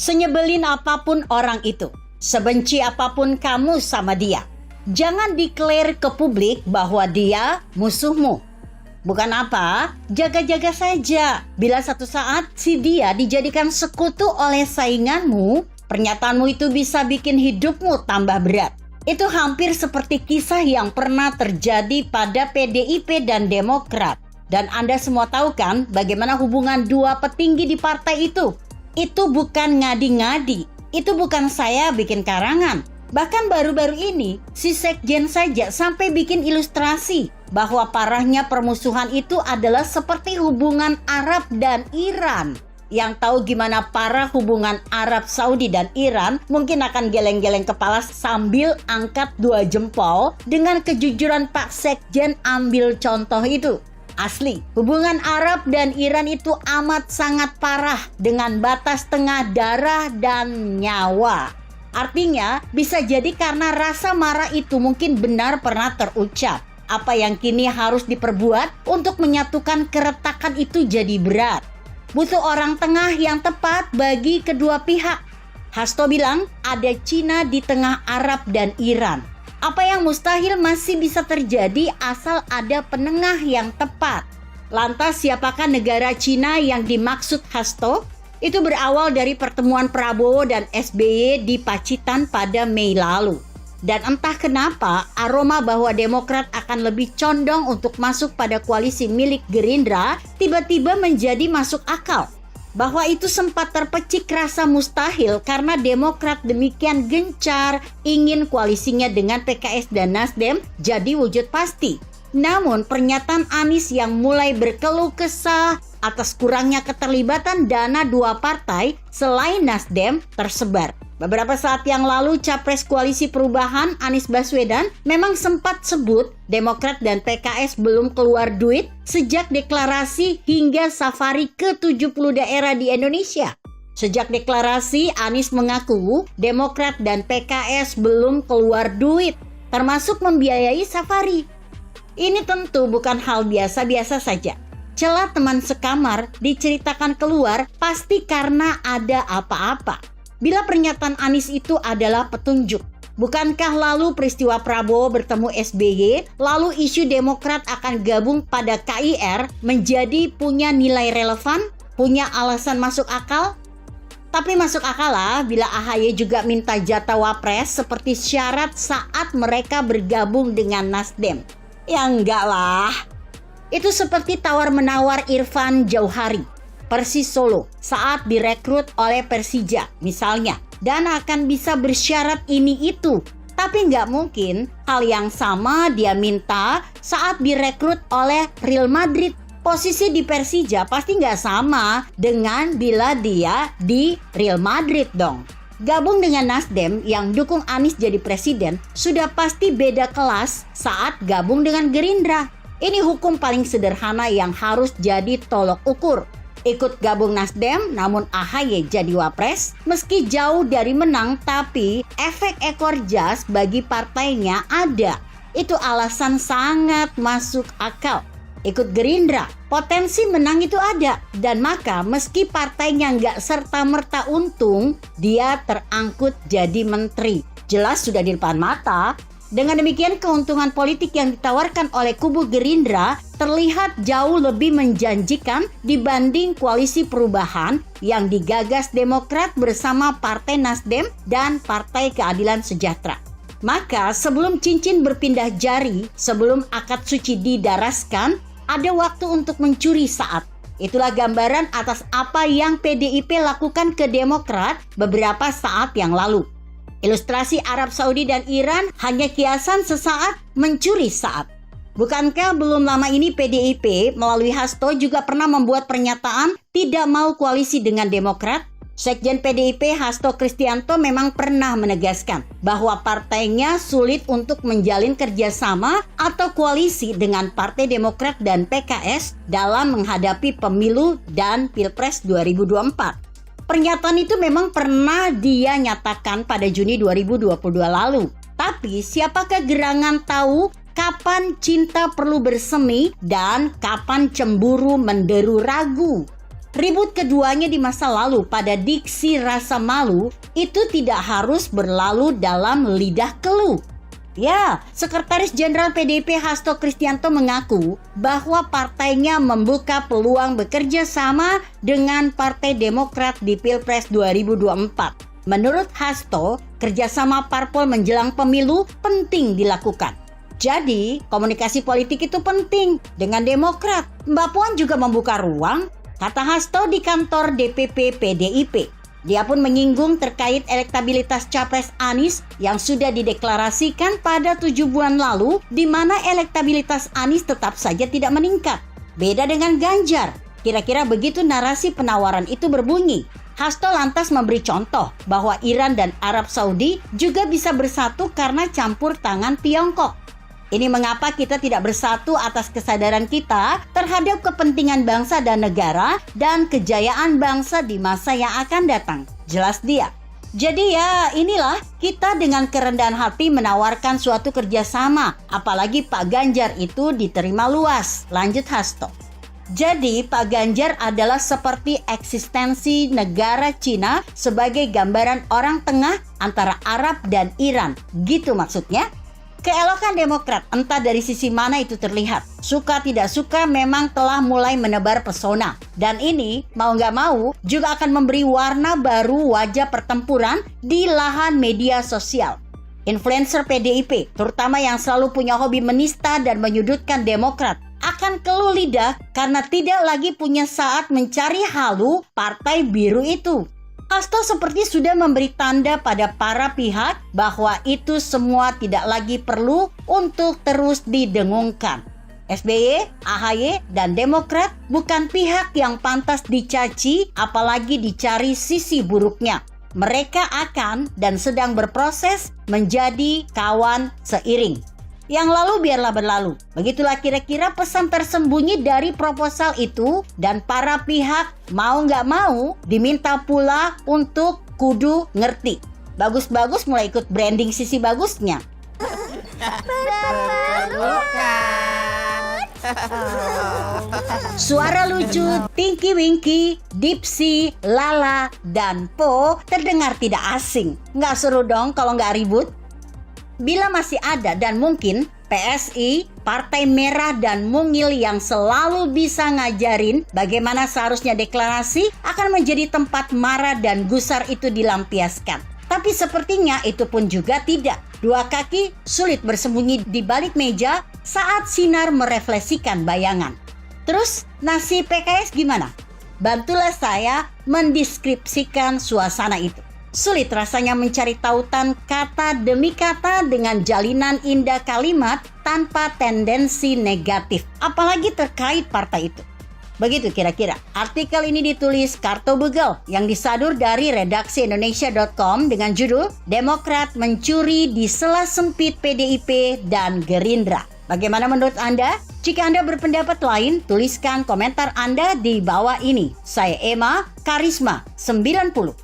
Senyebelin apapun orang itu, sebenci apapun kamu sama dia, jangan declare ke publik bahwa dia musuhmu. Bukan apa, jaga-jaga saja. Bila satu saat si dia dijadikan sekutu oleh sainganmu, pernyataanmu itu bisa bikin hidupmu tambah berat. Itu hampir seperti kisah yang pernah terjadi pada PDIP dan Demokrat. Dan Anda semua tahu kan bagaimana hubungan dua petinggi di partai itu. Itu bukan ngadi-ngadi, itu bukan saya bikin karangan. Bahkan baru-baru ini, si sekjen saja sampai bikin ilustrasi bahwa parahnya permusuhan itu adalah seperti hubungan Arab dan Iran. Yang tahu gimana parah hubungan Arab Saudi dan Iran mungkin akan geleng-geleng kepala sambil angkat 2 jempol dengan kejujuran Pak Sekjen ambil contoh itu. Asli, hubungan Arab dan Iran itu amat sangat parah dengan batas tengah darah dan nyawa. Artinya, bisa jadi karena rasa marah itu mungkin benar pernah terucap. Apa yang kini harus diperbuat untuk menyatukan keretakan itu jadi berat. Butuh orang tengah yang tepat bagi kedua pihak. Hasto bilang ada Cina di tengah Arab dan Iran. Apa yang mustahil masih bisa terjadi asal ada penengah yang tepat. Lantas siapakah negara Cina yang dimaksud Hasto? Itu berawal dari pertemuan Prabowo dan SBY di Pacitan pada Mei lalu. Dan entah kenapa aroma bahwa Demokrat akan lebih condong untuk masuk pada koalisi milik Gerindra tiba-tiba menjadi masuk akal. Bahwa itu sempat terpecik rasa mustahil karena Demokrat demikian gencar ingin koalisinya dengan PKS dan Nasdem jadi wujud pasti. Namun pernyataan Anies yang mulai berkeluh kesah atas kurangnya keterlibatan dana dua partai selain Nasdem tersebar. Beberapa saat yang lalu Capres Koalisi Perubahan Anies Baswedan memang sempat sebut Demokrat dan PKS belum keluar duit sejak deklarasi hingga safari ke 70 daerah di Indonesia. Sejak deklarasi Anies mengaku Demokrat dan PKS belum keluar duit, termasuk membiayai safari. Ini tentu bukan hal biasa-biasa saja. Celah teman sekamar diceritakan keluar pasti karena ada apa-apa. Bila pernyataan Anies itu adalah petunjuk, bukankah lalu peristiwa Prabowo bertemu SBY, lalu isu Demokrat akan gabung pada KIR menjadi punya nilai relevan, punya alasan masuk akal? Tapi masuk akal lah bila AHY juga minta jatah wapres seperti syarat saat mereka bergabung dengan Nasdem. Ya enggak lah. Itu seperti tawar-menawar Irfan Jauhari, Persis Solo saat direkrut oleh Persija misalnya, dan akan bisa bersyarat ini itu. Tapi nggak mungkin hal yang sama dia minta saat direkrut oleh Real Madrid. Posisi di Persija pasti nggak sama dengan bila dia di Real Madrid dong. Gabung dengan Nasdem yang dukung Anies jadi presiden sudah pasti beda kelas saat gabung dengan Gerindra. Ini hukum paling sederhana yang harus jadi tolok ukur. Ikut gabung Nasdem namun AHY jadi wapres, meski jauh dari menang tapi efek ekor jas bagi partainya ada. Itu alasan sangat masuk akal. Ikut Gerindra, potensi menang itu ada. Dan maka meski partainya nggak serta-merta untung, dia terangkut jadi menteri. Jelas sudah di depan mata. Dengan demikian keuntungan politik yang ditawarkan oleh kubu Gerindra terlihat jauh lebih menjanjikan dibanding koalisi perubahan yang digagas Demokrat bersama Partai Nasdem dan Partai Keadilan Sejahtera. Maka sebelum cincin berpindah jari, sebelum akad suci didaraskan, ada waktu untuk mencuri saat. Itulah gambaran atas apa yang PDIP lakukan ke Demokrat beberapa saat yang lalu. Ilustrasi Arab Saudi dan Iran hanya kiasan sesaat mencuri saat. Bukankah belum lama ini PDIP melalui Hasto juga pernah membuat pernyataan tidak mau koalisi dengan Demokrat? Sekjen PDIP Hasto Kristianto memang pernah menegaskan bahwa partainya sulit untuk menjalin kerjasama atau koalisi dengan Partai Demokrat dan PKS dalam menghadapi pemilu dan Pilpres 2024. Pernyataan itu memang pernah dia nyatakan pada Juni 2022 lalu. Tapi siapakah gerangan tahu kapan cinta perlu bersemi dan kapan cemburu menderu ragu? Ribut keduanya di masa lalu pada diksi rasa malu itu tidak harus berlalu dalam lidah keluh. Ya, Sekretaris Jenderal PDIP Hasto Kristianto mengaku bahwa partainya membuka peluang bekerja sama dengan Partai Demokrat di Pilpres 2024. Menurut Hasto, kerjasama parpol menjelang pemilu penting dilakukan. Jadi, komunikasi politik itu penting dengan Demokrat. Mbak Puan juga membuka ruang, kata Hasto di kantor DPP PDIP. Dia pun menyinggung terkait elektabilitas Capres Anies yang sudah dideklarasikan pada 7 bulan lalu, di mana elektabilitas Anies tetap saja tidak meningkat. Beda dengan Ganjar. Kira-kira begitu narasi penawaran itu berbunyi. Hasto lantas memberi contoh bahwa Iran dan Arab Saudi juga bisa bersatu karena campur tangan Tiongkok. Ini mengapa kita tidak bersatu atas kesadaran kita terhadap kepentingan bangsa dan negara dan kejayaan bangsa di masa yang akan datang. Jelas dia. Jadi ya inilah kita dengan kerendahan hati menawarkan suatu kerjasama. Apalagi Pak Ganjar itu diterima luas. Lanjut Hasto. Jadi Pak Ganjar adalah seperti eksistensi negara Cina sebagai gambaran orang tengah antara Arab dan Iran. Gitu maksudnya? Keelokan Demokrat, entah dari sisi mana itu terlihat. Suka tidak suka memang telah mulai menebar pesona. Dan ini, mau nggak mau, juga akan memberi warna baru wajah pertempuran di lahan media sosial. Influencer PDIP, terutama yang selalu punya hobi menista dan menyudutkan Demokrat, akan keluh lidah karena tidak lagi punya saat mencari halu partai biru itu. Hasto seperti sudah memberi tanda pada para pihak bahwa itu semua tidak lagi perlu untuk terus didengungkan. SBY, AHY, dan Demokrat bukan pihak yang pantas dicaci apalagi dicari sisi buruknya. Mereka akan dan sedang berproses menjadi kawan seiring. Yang lalu biarlah berlalu. Begitulah kira-kira pesan tersembunyi dari proposal itu dan para pihak mau nggak mau diminta pula untuk kudu ngerti. Bagus-bagus mulai ikut branding sisi bagusnya. Suara lucu, Tinky Winky, Dipsy, Lala, dan Po terdengar tidak asing. Nggak seru dong kalau nggak ribut? Bila masih ada dan mungkin PSI, Partai Merah dan Mungil yang selalu bisa ngajarin bagaimana seharusnya deklarasi akan menjadi tempat marah dan gusar itu dilampiaskan. Tapi sepertinya itu pun juga tidak. Dua kaki sulit bersembunyi di balik meja saat sinar merefleksikan bayangan. Terus nasib PKS gimana? Bantulah saya mendeskripsikan suasana itu. Sulit rasanya mencari tautan kata demi kata dengan jalinan indah kalimat tanpa tendensi negatif, apalagi terkait partai itu. Begitu kira-kira. Artikel ini ditulis Karto Bugel yang disadur dari redaksi Indonesia.com dengan judul Demokrat mencuri di sela sempit PDIP dan Gerindra. Bagaimana menurut Anda? Jika Anda berpendapat lain, tuliskan komentar Anda di bawah ini. Saya Emma, Karisma 90.